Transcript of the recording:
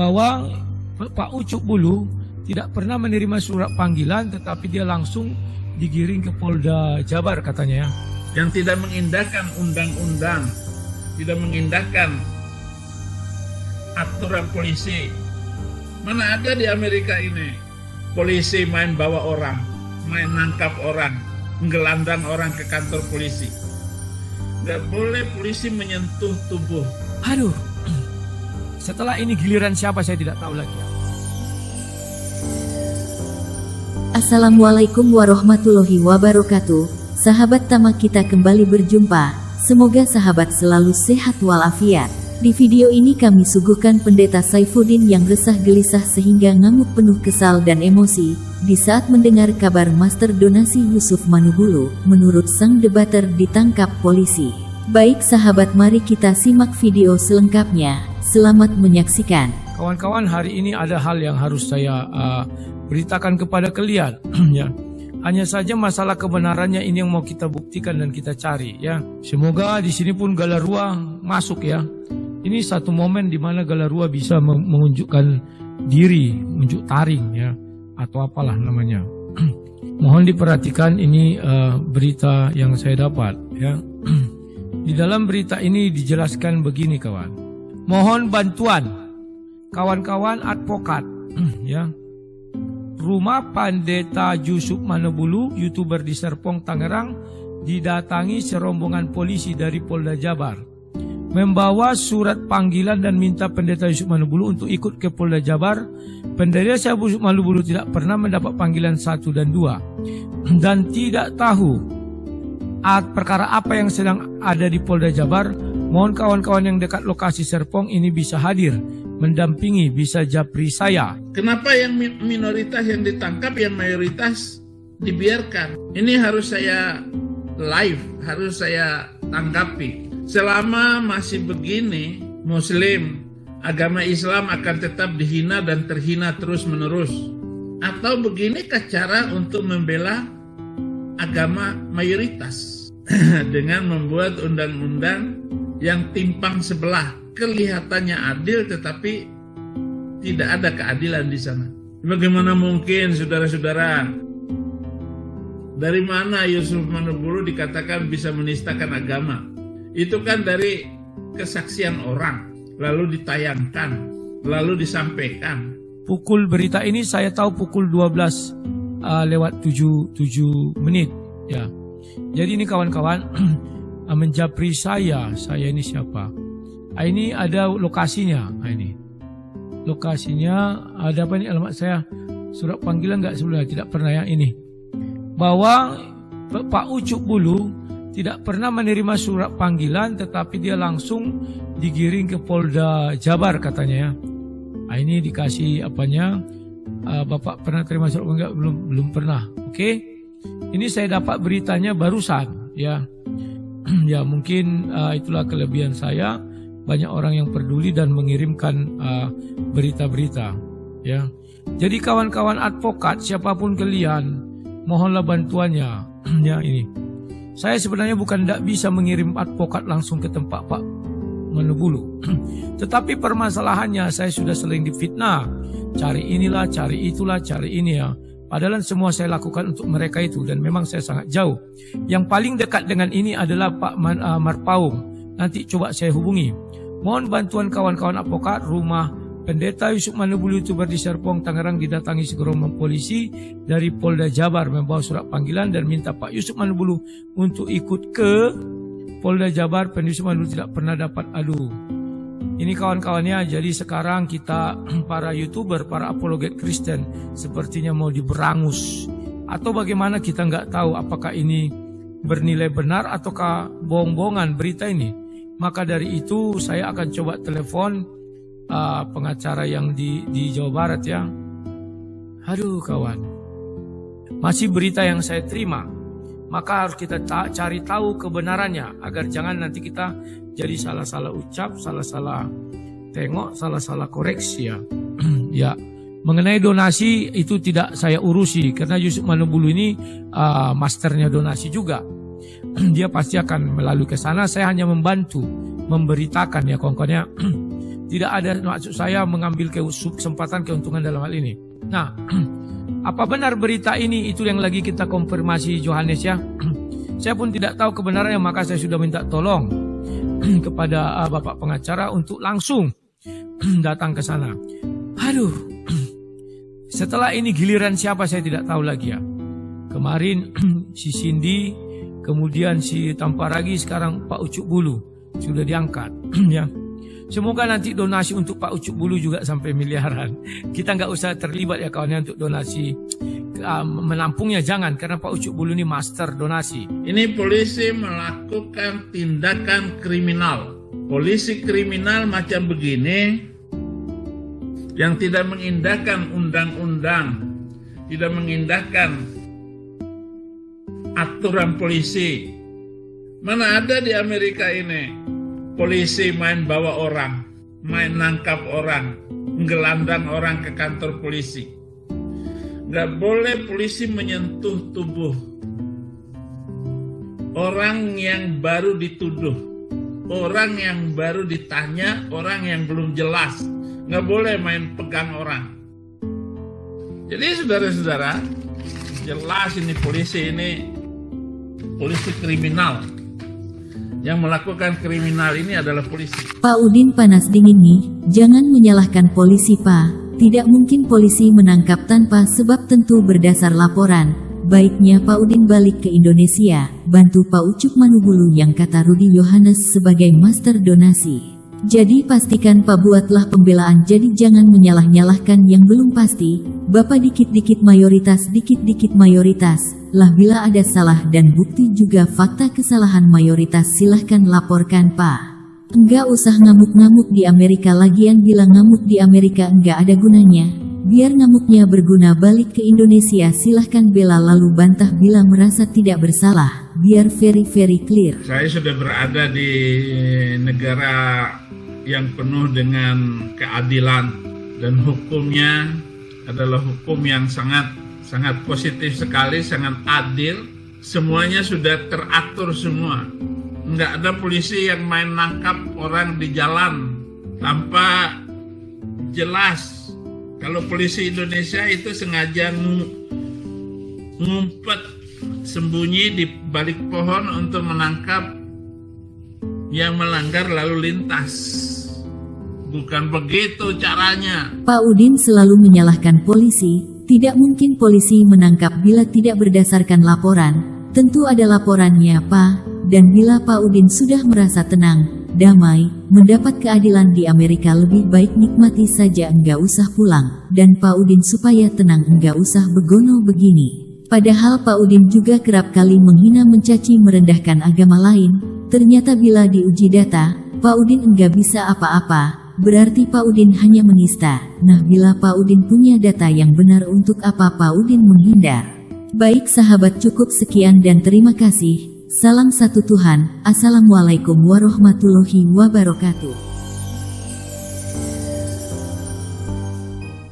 bahwa Pak Ucuk Bulu tidak pernah menerima surat panggilan, tetapi dia langsung digiring ke Polda Jabar katanya ya. Yang tidak mengindahkan undang-undang, tidak mengindahkan aturan polisi. Mana ada di Amerika ini polisi main bawa orang, main nangkap orang, menggelandang orang ke kantor polisi. Nggak boleh polisi menyentuh tubuh. Aduh, setelah ini giliran siapa saya tidak tahu lagi. Assalamualaikum warahmatullahi wabarakatuh. Sahabat tamak, kita kembali berjumpa. Semoga sahabat selalu sehat walafiat. Di video ini kami suguhkan Pendeta Saifuddin yang resah gelisah sehingga ngamuk penuh kesal dan emosi di saat mendengar kabar Master Donasi Yusuf Manubulu menurut sang debater ditangkap polisi. Baik sahabat, mari kita simak video selengkapnya. Selamat menyaksikan. Kawan-kawan, hari ini ada hal yang harus saya beritakan kepada kalian ya. Hanya saja masalah kebenarannya ini yang mau kita buktikan dan kita cari ya. Semoga di sini pun Galarua masuk ya. Ini satu momen di mana Galarua bisa menunjukkan diri, menunjuk taring ya, atau apalah namanya. Mohon diperhatikan, ini berita yang saya dapat ya. Di dalam berita ini dijelaskan begini kawan. Mohon bantuan kawan-kawan advokat ya. Rumah Pendeta Yusuf Manubulu, YouTuber di Serpong, Tangerang, didatangi serombongan polisi dari Polda Jabar. Membawa surat panggilan dan minta Pendeta Yusuf Manubulu untuk ikut ke Polda Jabar. Pendeta Yusuf Manubulu tidak pernah mendapat panggilan 1 dan 2 dan tidak tahu perkara apa yang sedang ada di Polda Jabar. Mohon kawan-kawan yang dekat lokasi Serpong ini bisa hadir, mendampingi, bisa japri saya. Kenapa yang minoritas yang ditangkap, yang mayoritas dibiarkan? Ini harus saya live, harus saya tanggapi. Selama masih begini, Muslim, agama Islam akan tetap dihina dan terhina terus-menerus. Atau beginikah cara untuk membela agama mayoritas? Dengan membuat undang-undang yang timpang sebelah. Kelihatannya adil tetapi tidak ada keadilan di sana. Bagaimana mungkin saudara-saudara? Dari mana Yusuf Manubulu dikatakan bisa menistakan agama? Itu kan dari kesaksian orang, lalu ditayangkan, lalu disampaikan. Pukul berita ini saya tahu pukul 12 lewat 7 menit ya. Jadi ini kawan-kawan menjapri saya ini siapa? Ini ada lokasinya. Ini lokasinya ada apa, ini alamat saya, surat panggilan nggak sebelumnya, tidak pernah yang ini. Bahwa Pak Ucuk Bulu tidak pernah menerima surat panggilan, tetapi dia langsung digiring ke Polda Jabar katanya ya. Ini dikasih apanya, Bapak pernah terima surat panggilan? Belum pernah. Oke. Ini saya dapat beritanya barusan ya. Ya mungkin itulah kelebihan saya. Banyak orang yang peduli dan mengirimkan berita-berita ya. Jadi kawan-kawan advokat, siapapun kalian, mohonlah bantuannya ya. Ini saya sebenarnya bukan tidak bisa mengirim advokat langsung ke tempat Pak Manubulu. Tetapi permasalahannya saya sudah sering difitnah, cari inilah, cari itulah, cari ini ya. Padahal semua saya lakukan untuk mereka itu, dan memang saya sangat jauh. Yang paling dekat dengan ini adalah Pak Marpaung. Nanti coba saya hubungi. Mohon bantuan kawan-kawan advokat. Rumah Pendeta Yusuf Manubulu, YouTuber di Serpong, Tangerang, didatangi segerombol polisi dari Polda Jabar membawa surat panggilan dan minta Pak Yusuf Manubulu untuk ikut ke Polda Jabar. Pendeta Yusuf Manubulu tidak pernah dapat. Aduh, ini kawan-kawannya. Jadi sekarang kita para YouTuber, para apologet Kristen sepertinya mau diberangus. Atau bagaimana, kita nggak tahu apakah ini bernilai benar ataukah bohong-bohongan berita ini. Maka dari itu saya akan coba telepon pengacara yang di Jawa Barat ya. Aduh kawan, masih berita yang saya terima. Maka harus kita cari tahu kebenarannya, agar jangan nanti kita jadi salah-salah ucap, salah-salah tengok, salah-salah koreksi ya. Ya, mengenai donasi itu tidak saya urusi, karena Yusuf Manubulu ini masternya donasi juga. Dia pasti akan melalui ke sana. Saya hanya membantu, memberitakan ya kawan-kawannya. Tidak ada maksud saya mengambil kesempatan keuntungan dalam hal ini. Nah, apa benar berita ini? Itu yang lagi kita konfirmasi Johannes ya. Saya pun tidak tahu kebenarannya, maka saya sudah minta tolong kepada Bapak pengacara untuk langsung datang ke sana. Aduh, setelah ini giliran siapa saya tidak tahu lagi ya. Kemarin si Cindy, kemudian si Tamparagi, sekarang Pak Ucuk Bulu sudah diangkat ya. Semoga nanti donasi untuk Pak Ucuk Bulu juga sampai miliaran. Kita nggak usah terlibat ya kawannya untuk donasi. Menampungnya jangan, karena Pak Ucuk Bulu ini master donasi. Ini polisi melakukan tindakan kriminal. Polisi kriminal macam begini yang tidak mengindahkan undang-undang, tidak mengindahkan aturan polisi. Mana ada di Amerika ini polisi main bawa orang, main nangkap orang, menggelandang orang ke kantor polisi. Nggak boleh polisi menyentuh tubuh orang yang baru dituduh, orang yang baru ditanya, orang yang belum jelas. Nggak boleh main pegang orang. Jadi saudara-saudara, jelas ini polisi kriminal. Yang melakukan kriminal ini adalah polisi. Pak Udin panas dingin nih, jangan menyalahkan polisi Pak. Tidak mungkin polisi menangkap tanpa sebab, tentu berdasar laporan. Baiknya Pak Udin balik ke Indonesia, bantu Pak Ucuk Manubulu yang kata Rudi Yohanes sebagai master donasi. Jadi pastikan Pak buatlah pembelaan, jadi jangan menyalah-nyalahkan yang belum pasti. Bapak dikit-dikit mayoritas, dikit-dikit mayoritas. Lah bila ada salah dan bukti juga fakta kesalahan mayoritas, silahkan laporkan Pak. Enggak usah ngamuk-ngamuk di Amerika, lagian bila ngamuk di Amerika enggak ada gunanya. Biar ngamuknya berguna, balik ke Indonesia silahkan bela lalu bantah bila merasa tidak bersalah. Biar very clear. Saya sudah berada di negara yang penuh dengan keadilan dan hukumnya adalah hukum yang sangat positif sekali, sangat adil. Semuanya sudah teratur semua. Nggak ada polisi yang main nangkap orang di jalan tanpa jelas. Kalau polisi Indonesia itu sengaja ngumpet sembunyi di balik pohon untuk menangkap yang melanggar lalu lintas. Bukan begitu caranya. Pak Udin selalu menyalahkan polisi. Tidak mungkin polisi menangkap bila tidak berdasarkan laporan. Tentu ada laporannya Pak. Dan bila Pak Udin sudah merasa tenang, damai, mendapat keadilan di Amerika, lebih baik nikmati saja, enggak usah pulang. Dan Pak Udin supaya tenang enggak usah begono begini. Padahal Pak Udin juga kerap kali menghina, mencaci, merendahkan agama lain. Ternyata bila diuji data, Pak Udin enggak bisa apa-apa. Berarti Pak Udin hanya menista. Nah bila Pak Udin punya data yang benar, untuk apa Pak Udin menghindar? Baik sahabat, cukup sekian dan terima kasih. Salam satu Tuhan. Assalamualaikum warahmatullahi wabarakatuh.